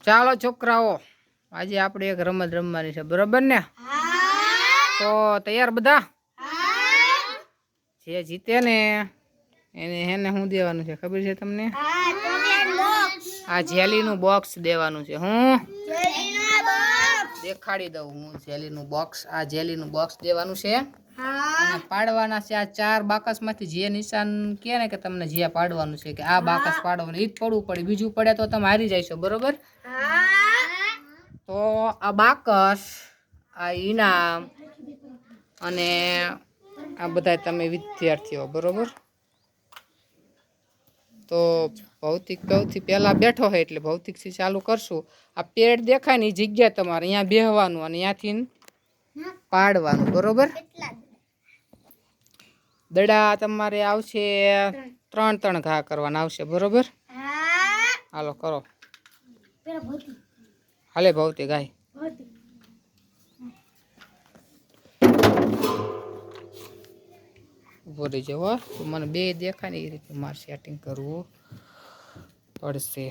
ચાલો છોકરાઓ, આજે આપણે એક રમત રમવાની છે, બરોબર ને? તો તૈયાર બધા? જે જીતે ને એને શું દેવાનું છે ખબર છે તમને? આ જેલીનું બોક્સ દેવાનું છે. હું દેખાડી દઉં. હું જેલીનું બોક્સ, આ જેલીનું બોક્સ દેવાનું છે. અને પાડવાના છે આ 4 બાકસમાંથી જે નિશાન કે ને કે તમને જે પાડવાનું છે કે આ બાકસ પાડવાનું, ઈ જ પડવું પડે. બીજું પડે તો તમે હારી જશો, બરોબર? તો આ બાકસ, આ ઇનામ અને આ બધા તમે વિદ્યાર્થીઓ, બરોબર? તો ભૌતિક સૌથી પહેલા બેઠો હોય એટલે ભૌતિકથી ચાલુ કરશું. આ પેડ દેખાય ને એ જગ્યા તમારે અહીંયા બેહવાનું અને અહીંયાથી પાડવાનું, બરોબર? દડા તમારે આવશે 3 ઘા કરવાના આવશે, બરોબર? હાલો કરો. હાલે ભૌતિક ગાય. ઉભો રહી જવો. મને 2 દેખાય ને એ રીતે મારે સેટિંગ કરવું પડશે.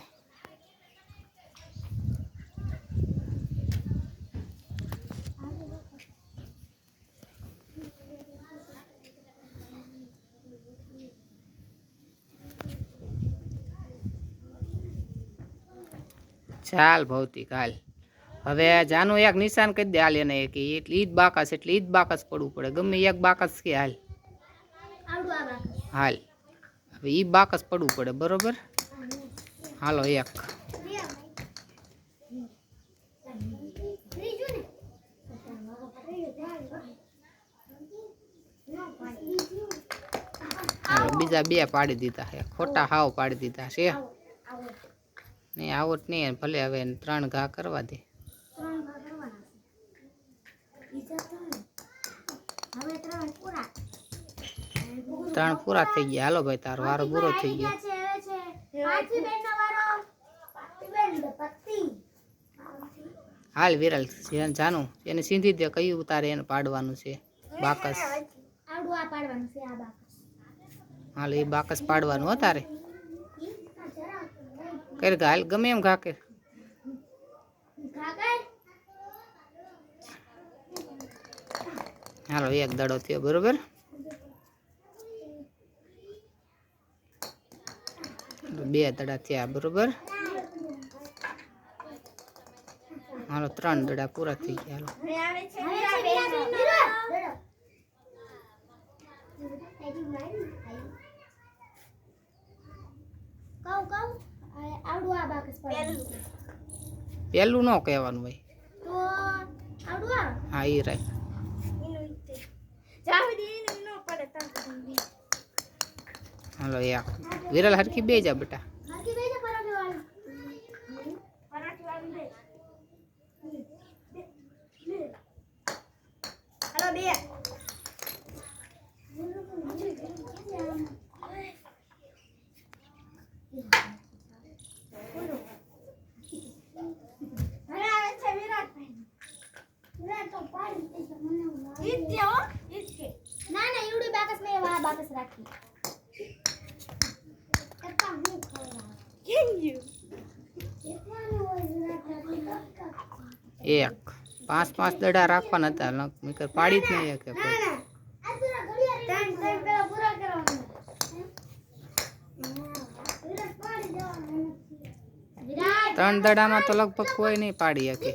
ચાલ ભૌતિક હાલ. હવે જાનું એક નિશાન કરી દે હાલ એને કે એટલે ઈ જ બાકસ, એટલે ઈ જ બાકસ પડવું પડે. ગમે એક બાકસ કે હાલ હાલ. હવે ઈ બાકસ પડવું પડે, બરોબર? હાલો એક. બીજા 2 પાડી દીધા છે, ખોટા હાવ પાડી દીધા છે. નહીં આવટ નહીં, ભલે હવે 3 ઘા કરવા દે. 3 પૂરા થઈ ગયા. હાલો ભાઈ, તારો વારો પૂરો થઈ ગયો. હાલ વિરલ જાનું એને સીધી દે. કયું તારે એને પાડવાનું છે બાકસ? હાલ એ બાકસ પાડવાનું હો તારે. કર હાલ, ગમે એમ ઘા કર. હાલો એક દડો થયો, બરોબર? બે દડા થયા, બરોબર? હાલો 3 દડા પૂરા થઈ ગયા. પેલું ન કહેવાનું ભાઈ. હા એ રાખ. હાલો એક. વિરલ હરખી બે જા બેટા. એક 5 દડા રાખવાના હતા, નકર પાડી જ નહીં કે કોઈ. 3 દડામાં તો લગભગ કોઈ નહીં પાડી શકે.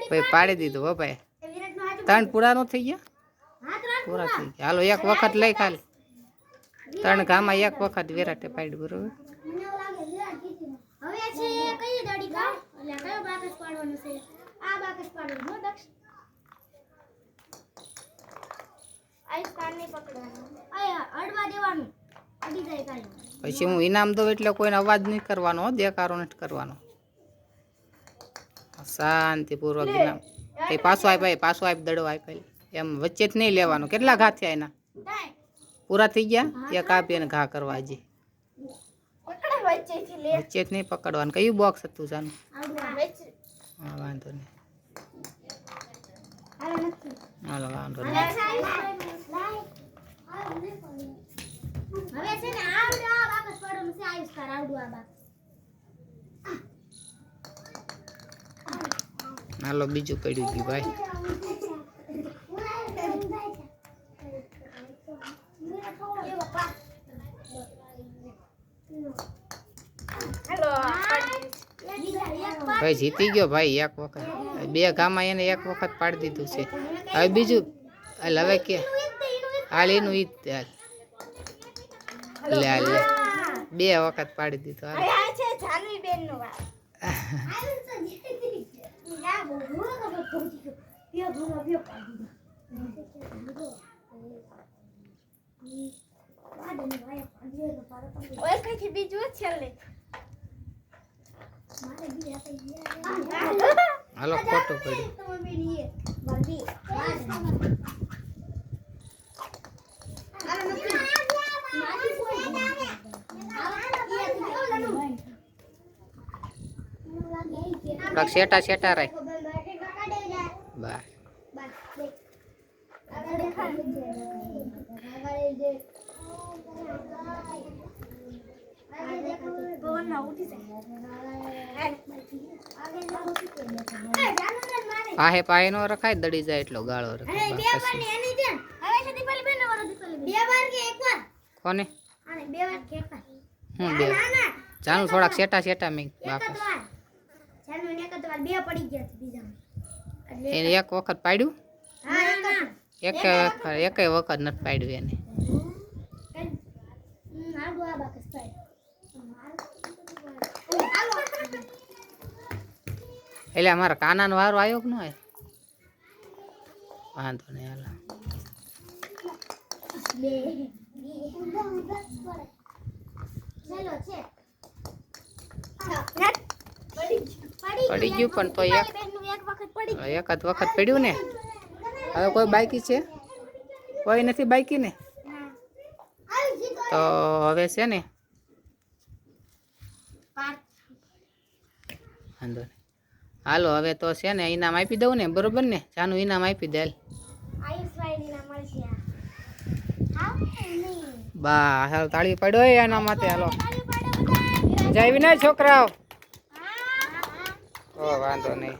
ભાઈ પાડી દીધું હો ભાઈ. 3 પૂરા નો થઈ ગયા? પૂરા થઈ ગયા. હાલો એક વખત લઈ ખાલી. 3 ઘામાં એક વખત વિરાટે પાડી, બરોબર? પછી હું ઇનામ દઉં એટલે કોઈને અવાજ નહીં કરવાનો, દેકારો નથી કરવાનો. શાંતિપૂર્વક ઇનામ. એ પાછો આપ, પાછો આપ, દડો આપ. એમ વચ્ચે જ નહીં લેવાનો. કેટલા ઘા થયા એના? પૂરા થઈ ગયા? એક આપી એને ઘા કરવા હજી. વચ્ચે જ નહીં પકડવાનું. કયું બોક્સ હતું જાનું? હા વાંધો નહીં. હાલો વાંધો નહીં. હાલો બીજું પડ્યું ગયું ભાઈ. ભાઈ જીતી ગયો ભાઈ એક વખત. બે ગામમાં એને એક વખત પાડી દીધું છે. હવે બીજું હાલ હવે કે હાલ એનું ઈ જ હાલ લે હાલ લે બે વખત પાડી દીધું. હાલો ખોટું પડ્યું. થોડાક શેટા શેટા રાખ બસ. પાહે પાહે નો રખાય દડી જાય એટલો ગાળો રખાય. કોને હું બે ચાલુ થોડાક શેટા શેટા મેં બાકસ એને એક વખત પાડ્યું. એક વખત નથી પાડ્યું એને. એટલે અમારા કાનાનો વારો આવ્યો કે ન આવ્યો? વાંધો નહીં હાલો. પડી ગયું પણ તો એક જ વખત પડ્યું ને. હવે કોઈ બાકી છે? કોઈ નથી બાકી ને. તો હવે છે ને વાંધો નહીં હાલો હવે તો છે ને ઇનામ આપી દઉં ને બરોબર ને? જાનું ઇનામ આપી દે. બા હાલ તાળી પડ્યો એના માટે. હાલો જઈ વિના છોકરાઓ વાંધો નહીં.